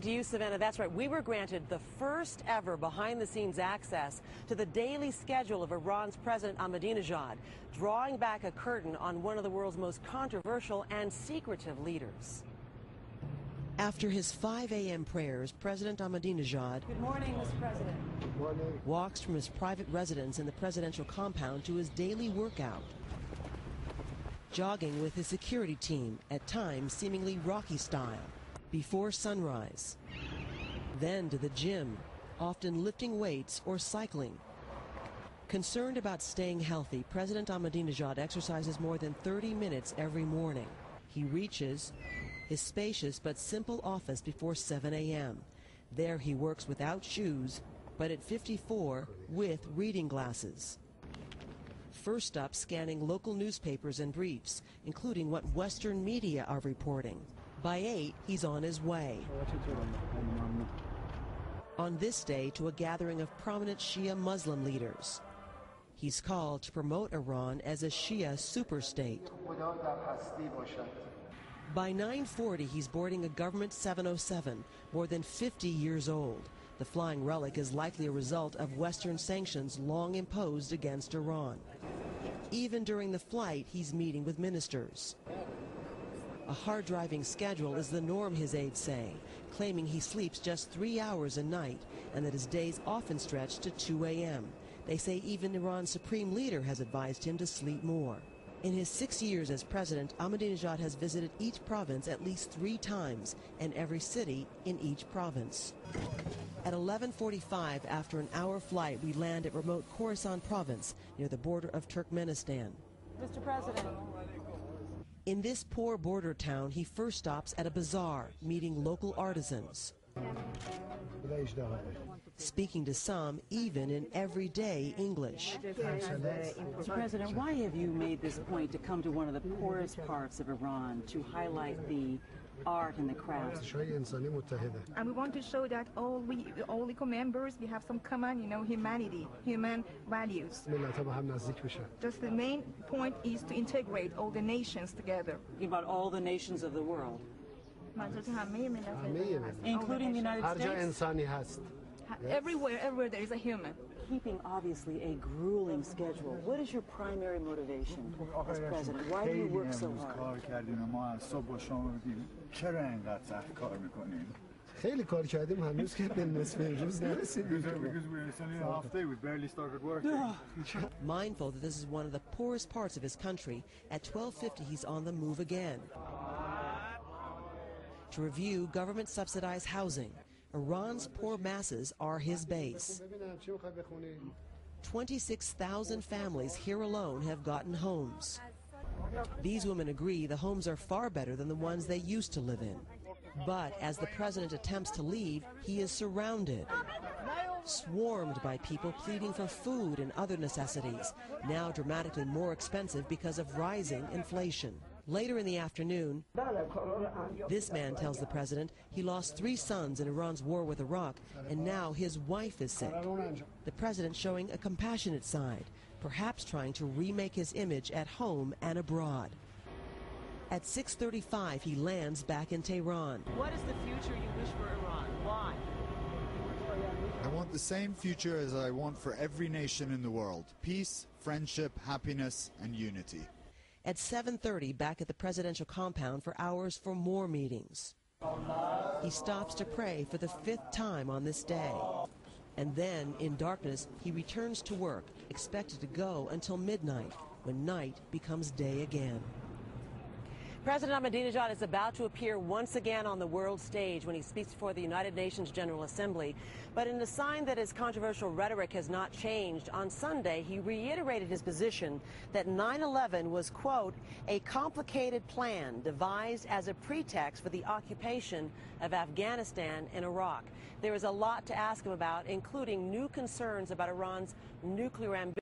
To you, Savannah, that's right. We were granted the first ever behind-the-scenes access to the daily schedule of Iran's President Ahmadinejad, drawing back a curtain on one of the world's most controversial and secretive leaders. After his 5 a.m. prayers, President Ahmadinejad Good morning, Mr. President. Good morning. Walks from his private residence in the presidential compound to his daily workout, jogging with his security team, at times seemingly Rocky style, before sunrise. Then to the gym, often lifting weights or cycling. Concerned about staying healthy, President Ahmadinejad exercises more than 30 minutes every morning. He reaches his spacious but simple office before 7 a.m. There he works without shoes, but at 54 with reading glasses. First up, scanning local newspapers and briefs, including what Western media are reporting. By 8, he's on his way. On this day, to a gathering of prominent Shia Muslim leaders. He's called to promote Iran as a Shia superstate. By 9:40, he's boarding a government 707, more than 50 years old. The flying relic is likely a result of Western sanctions long imposed against Iran. Even during the flight, he's meeting with ministers. A hard-driving schedule is the norm, his aides say, claiming he sleeps just 3 hours a night and that his days often stretch to 2 a.m. They say even Iran's supreme leader has advised him to sleep more. In his 6 years as president, Ahmadinejad has visited each province at least 3 times and every city in each province. At 11:45, after an hour flight, we land at remote Khorasan province near the border of Turkmenistan. Mr. President. In this poor border town, he first stops at a bazaar, meeting local artisans. Speaking to some, even in everyday English. Mr. President, why have you made this point to come to one of the poorest parts of Iran to highlight the art and the crafts? And we want to show that all eco members, we have some common, humanity, human values. Just the main point is to integrate all the nations together. About all the nations of the world, including the United States? Everywhere there is a human. Keeping obviously a grueling schedule, what is your primary motivation as president? Why do you work so hard? We barely started working. Mindful that this is one of the poorest parts of his country, at 12:50 he's on the move again to review government-subsidized housing. Iran's poor masses are his base. 26,000 families here alone have gotten homes. These women agree the homes are far better than the ones they used to live in. But as the president attempts to leave, he is surrounded, swarmed by people pleading for food and other necessities, now dramatically more expensive because of rising inflation. Later in the afternoon, this man tells the president he lost 3 sons in Iran's war with Iraq, and now his wife is sick. The president showing a compassionate side, perhaps trying to remake his image at home and abroad. At 6:35, he lands back in Tehran. What is the future you wish for Iran? Why? I want the same future as I want for every nation in the world: peace, friendship, happiness, and unity. At 7:30, back at the presidential compound for hours for more meetings. He stops to pray for the 5th time on this day. And then, in darkness, he returns to work, expected to go until midnight, when night becomes day again. President Ahmadinejad is about to appear once again on the world stage when he speaks before the United Nations General Assembly. But in a sign that his controversial rhetoric has not changed, on Sunday he reiterated his position that 9/11 was, quote, a complicated plan devised as a pretext for the occupation of Afghanistan and Iraq. There is a lot to ask him about, including new concerns about Iran's nuclear ambitions.